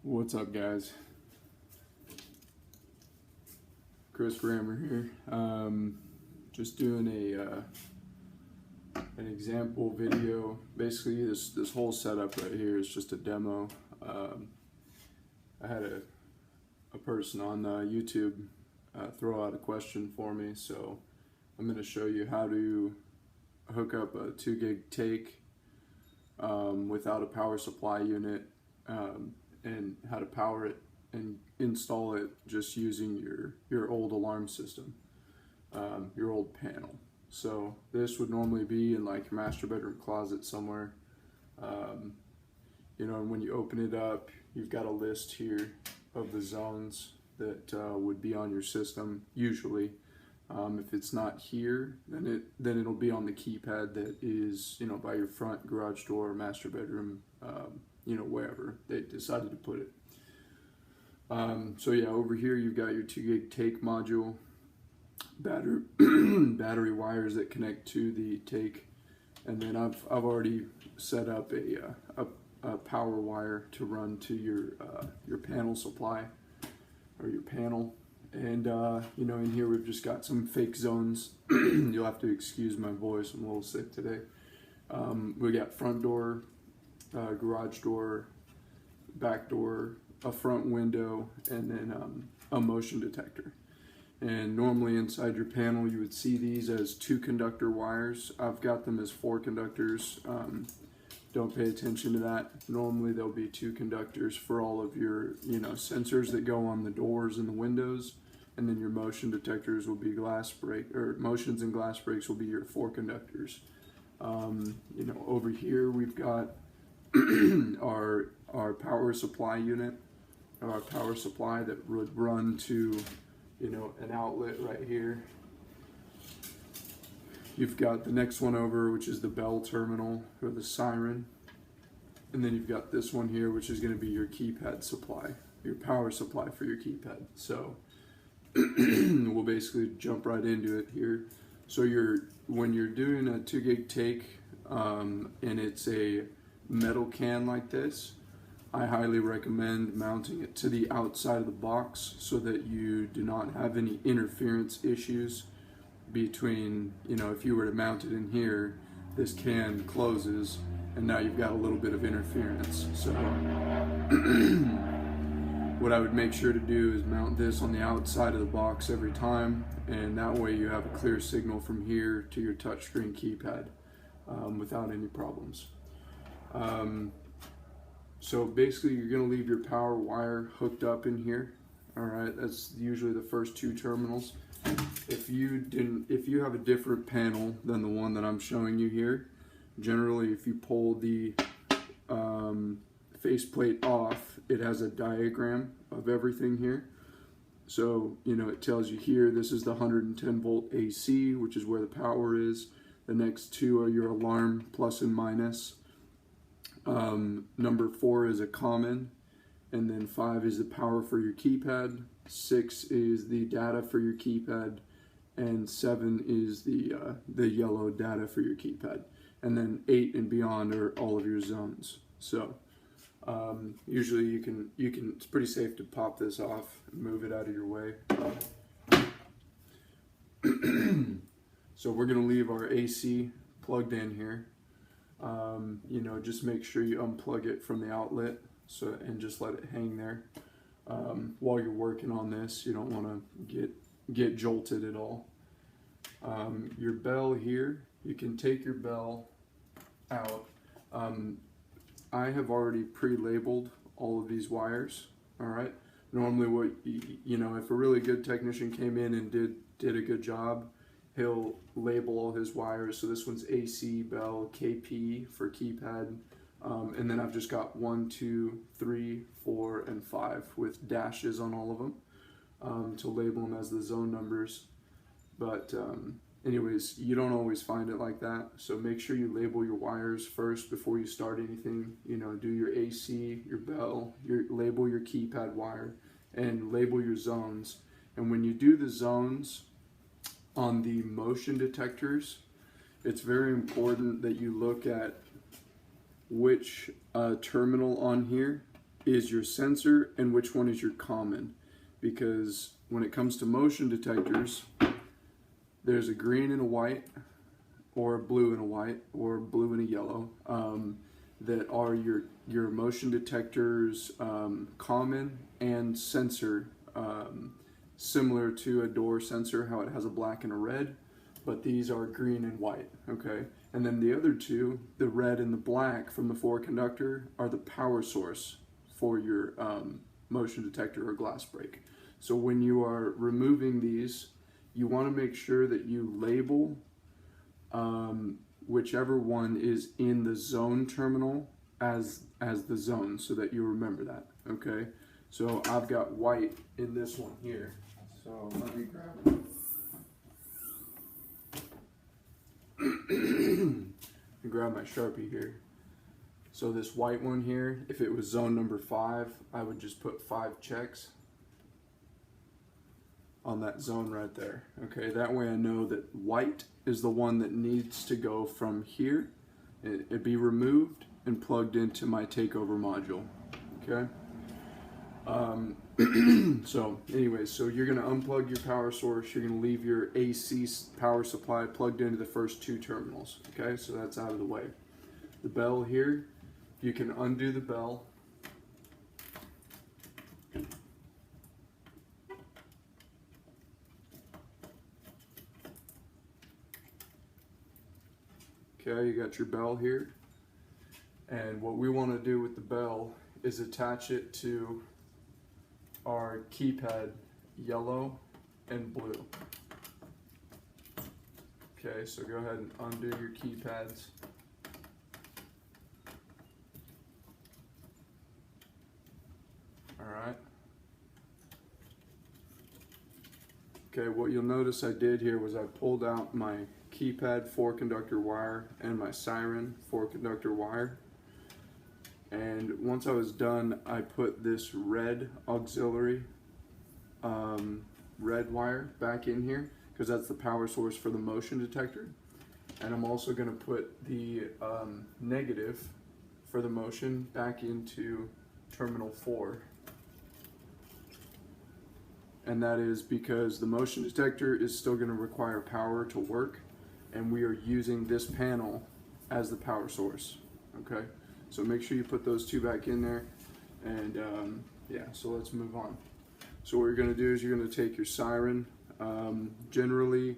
What's up, guys? Chris Grammer here. Just doing an example video. Basically, this whole setup right here is just a demo. I had a person on YouTube throw out a question for me, so I'm going to show you how to hook up a 2 gig take without a power supply unit, and how to power it and install it just using your old alarm system, your old panel. So this would normally be in like your master bedroom closet somewhere. You know, and when you open it up, you've got a list here of the zones that would be on your system usually. If it's not here, then it'll be on the keypad that is, you know, by your front garage door, master bedroom, you know, wherever they decided to put it. So yeah, over here you've got your 2 gig take module, battery wires that connect to the take, and then I've already set up a power wire to run to your panel supply or your panel. And you know, in here we've just got some fake zones. You'll have to excuse my voice, I'm a little sick today. We got front door, garage door, back door, a front window, and then a motion detector. And normally inside your panel you would see these as 2 conductor wires. I've got them as 4 conductors. Don't pay attention to that. Normally there'll be 2 conductors for all of your, you know, sensors that go on the doors and the windows, and then your motion detectors will be glass break, or motions and glass breaks will be your 4 conductors. You know, over here we've got our power supply unit, our power supply that would run to, you know, an outlet right here. You've got the next one over, which is the bell terminal or the siren, and then you've got this one here, which is going to be your keypad supply, your power supply for your keypad. So we'll basically jump right into it here. So when you're doing a 2 gig take, and it's a metal can like this, I highly recommend mounting it to the outside of the box so that you do not have any interference issues between, you know, if you were to mount it in here, this can closes and now you've got a little bit of interference. So what I would make sure to do is mount this on the outside of the box every time, and that way you have a clear signal from here to your touchscreen keypad without any problems. So basically you're going to leave your power wire hooked up in here. All right, that's usually the first 2 terminals. If you have a different panel than the one that I'm showing you here, generally if you pull the faceplate off, it has a diagram of everything here. So, you know, it tells you here, this is the 110 volt AC, which is where the power is. The next 2 are your alarm, plus and minus. Number 4 is a common, and then 5 is the power for your keypad, 6 is the data for your keypad, and 7 is the yellow data for your keypad, and then 8 and beyond are all of your zones. So usually you can it's pretty safe to pop this off and move it out of your way. So we're going to leave our AC plugged in here. You know, just make sure you unplug it from the outlet, so, and just let it hang there. While you're working on this, you don't want to get jolted at all. Your bell here, you can take your bell out. I have already pre-labeled all of these wires. All right. Normally, what you know, if a really good technician came in and did a good job, he'll label all his wires. So this one's AC, bell, KP for keypad, and then I've just got 1, 2, 3, 4, and 5 with dashes on all of them to label them as the zone numbers. But anyways, you don't always find it like that. So make sure you label your wires first before you start anything. You know, do your AC, your bell, label your keypad wire, and label your zones. And when you do the zones on the motion detectors, it's very important that you look at which terminal on here is your sensor and which one is your common. Because when it comes to motion detectors, there's a green and a white, or a blue and a white, or blue and a yellow, that are your motion detectors, common and sensor, similar to a door sensor, how it has a black and a red, but these are green and white, okay? And then the other two, the red and the black from the four conductor, are the power source for your motion detector or glass break. So when you are removing these, you want to make sure that you label whichever one is in the zone terminal as the zone, so that you remember that, okay? So I've got white in this one here, so let me grab it. Grab my Sharpie here. So this white one here, if it was zone number 5, I would just put 5 checks on that zone right there. Okay, that way I know that white is the one that needs to go from here, it be removed and plugged into my takeover module. Okay. So anyways, so you're going to unplug your power source, you're going to leave your AC power supply plugged into the first 2 terminals. Okay, so that's out of the way. The bell here, you can undo the bell. Okay, you got your bell here. And what we want to do with the bell is attach it to our keypad yellow and blue. Okay, so go ahead and undo your keypads. Alright. Okay, what you'll notice I did here was I pulled out my keypad 4-conductor wire and my siren 4-conductor wire. And once I was done, I put this red auxiliary red wire back in here, because that's the power source for the motion detector. And I'm also going to put the negative for the motion back into terminal 4. And that is because the motion detector is still going to require power to work, and we are using this panel as the power source. Okay, so make sure you put those 2 back in there. And yeah, so let's move on. So what you're going to do is you're going to take your siren. Generally,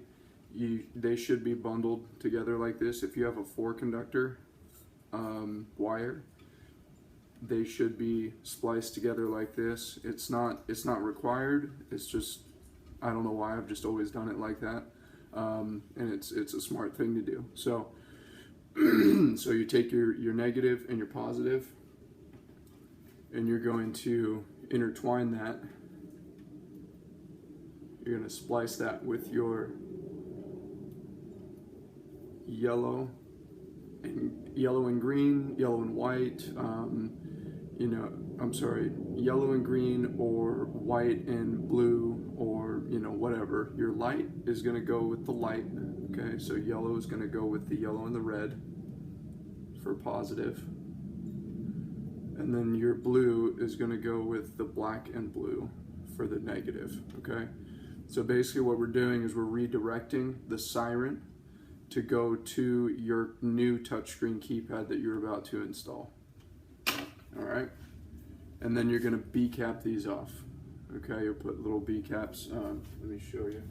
they should be bundled together like this. If you have a 4-conductor wire, they should be spliced together like this. It's not required. It's just, I don't know why, I've just always done it like that. And it's a smart thing to do. So so you take your negative and your positive, and you're going to intertwine that. You're going to splice that with your yellow and green, yellow and white, yellow and green, or white and blue, or whatever. Your light is going to go with the light. Okay, so yellow is going to go with the yellow and the red for positive, and then your blue is going to go with the black and blue for the negative. Okay, so basically what we're doing is we're redirecting the siren to go to your new touchscreen keypad that you're about to install. All right, and then you're going to B cap these off. Okay, you'll put little B caps. Let me show you.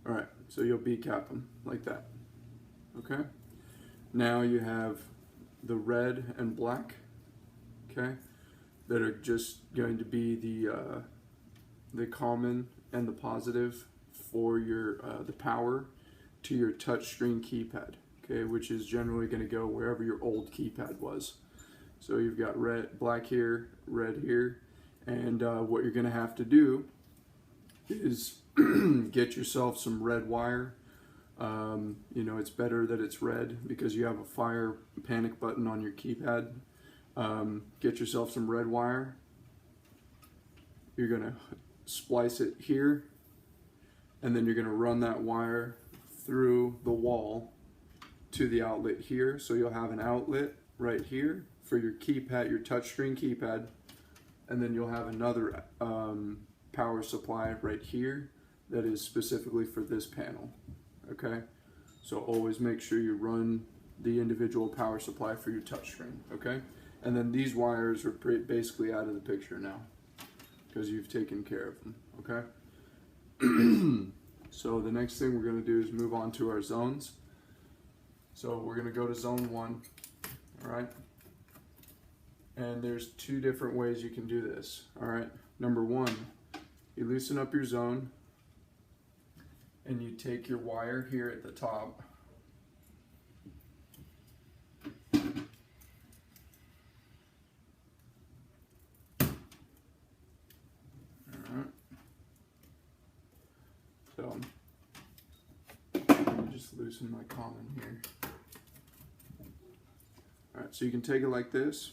All right, so you'll B cap them like that. Okay, now you have the red and black, okay, that are just going to be the common and the positive for your the power to your touchscreen keypad, okay, which is generally going to go wherever your old keypad was. So you've got black here, red here, and what you're going to have to do is get yourself some red wire. You know, it's better that it's red because you have a fire panic button on your keypad. Get yourself some red wire. You're gonna splice it here, and then you're gonna run that wire through the wall to the outlet here. So you'll have an outlet right here for your keypad, your touchscreen keypad, and then you'll have another power supply right here that is specifically for this panel. Okay, so always make sure you run the individual power supply for your touchscreen. Okay, and then these wires are basically out of the picture now because you've taken care of them. Okay. So the next thing we're going to do is move on to our zones. So we're going to go to zone 1. All right, and there's 2 different ways you can do this. All right, number 1, you loosen up your zone and you take your wire here at the top, so let me just loosen my common here. Alright, so you can take it like this.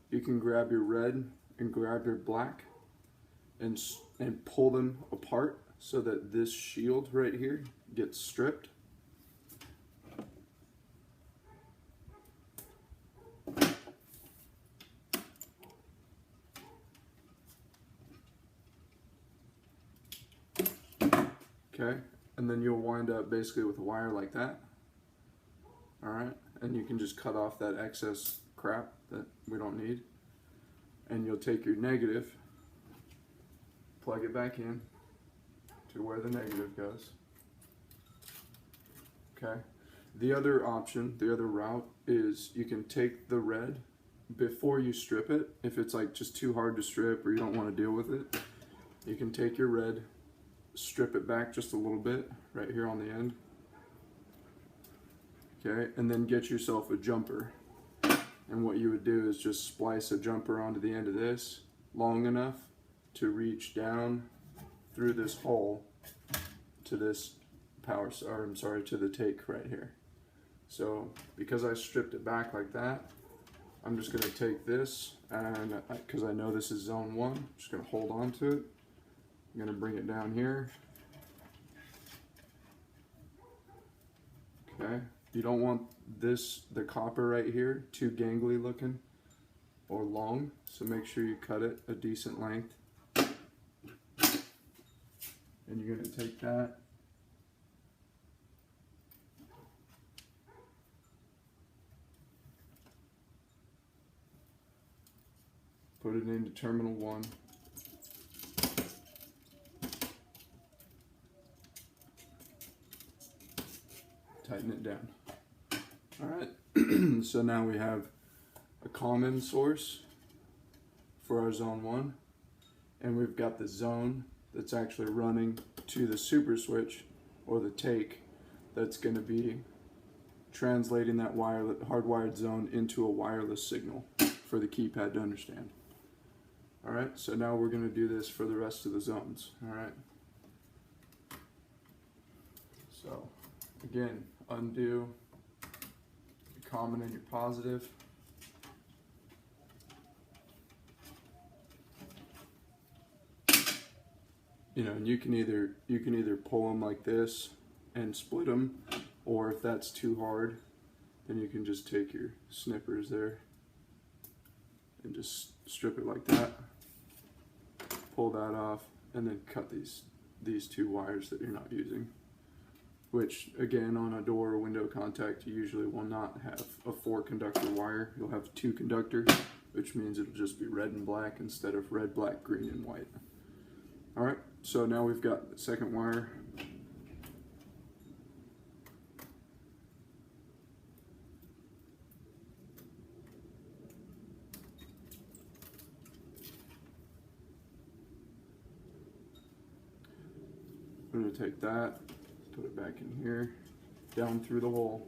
You can grab your red and grab your black and pull them apart so that this shield right here gets stripped. Okay, and then you'll wind up basically with a wire like that. Alright, and you can just cut off that excess crap that we don't need. And you'll take your negative, plug it back in to where the negative goes. Okay, the other option, the other route is you can take the red before you strip it. If it's like just too hard to strip or you don't want to deal with it, you can take your red, strip it back just a little bit right here on the end. Okay, and then get yourself a jumper. And what you would do is just splice a jumper onto the end of this long enough to reach down through this hole to this to the take right here. So because I stripped it back like that, I'm just going to take this, and because I know this is zone 1, I'm just going to hold on to it. I'm going to bring it down here. Okay, you don't want the copper right here too gangly looking or long, so make sure you cut it a decent length. And you're going to take that, put it into terminal 1. Tighten it down. Alright, so now we have a common source for our zone 1, and we've got the zone that's actually running to the super switch or the take that's going to be translating that hardwired zone into a wireless signal for the keypad to understand. Alright, so now we're going to do this for the rest of the zones. Alright, so again, undo your common and your positive. You know, and you can either pull them like this and split them, or if that's too hard, then you can just take your snippers there and just strip it like that, pull that off, and then cut these 2 wires that you're not using, which again, on a door or window contact, you usually will not have a 4-conductor wire. You'll have 2 conductor, which means it'll just be red and black instead of red, black, green, and white. Alright, so now we've got the second wire. I'm going to take that, put it back in here, down through the hole.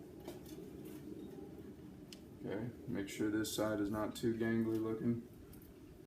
Okay, make sure this side is not too gangly looking.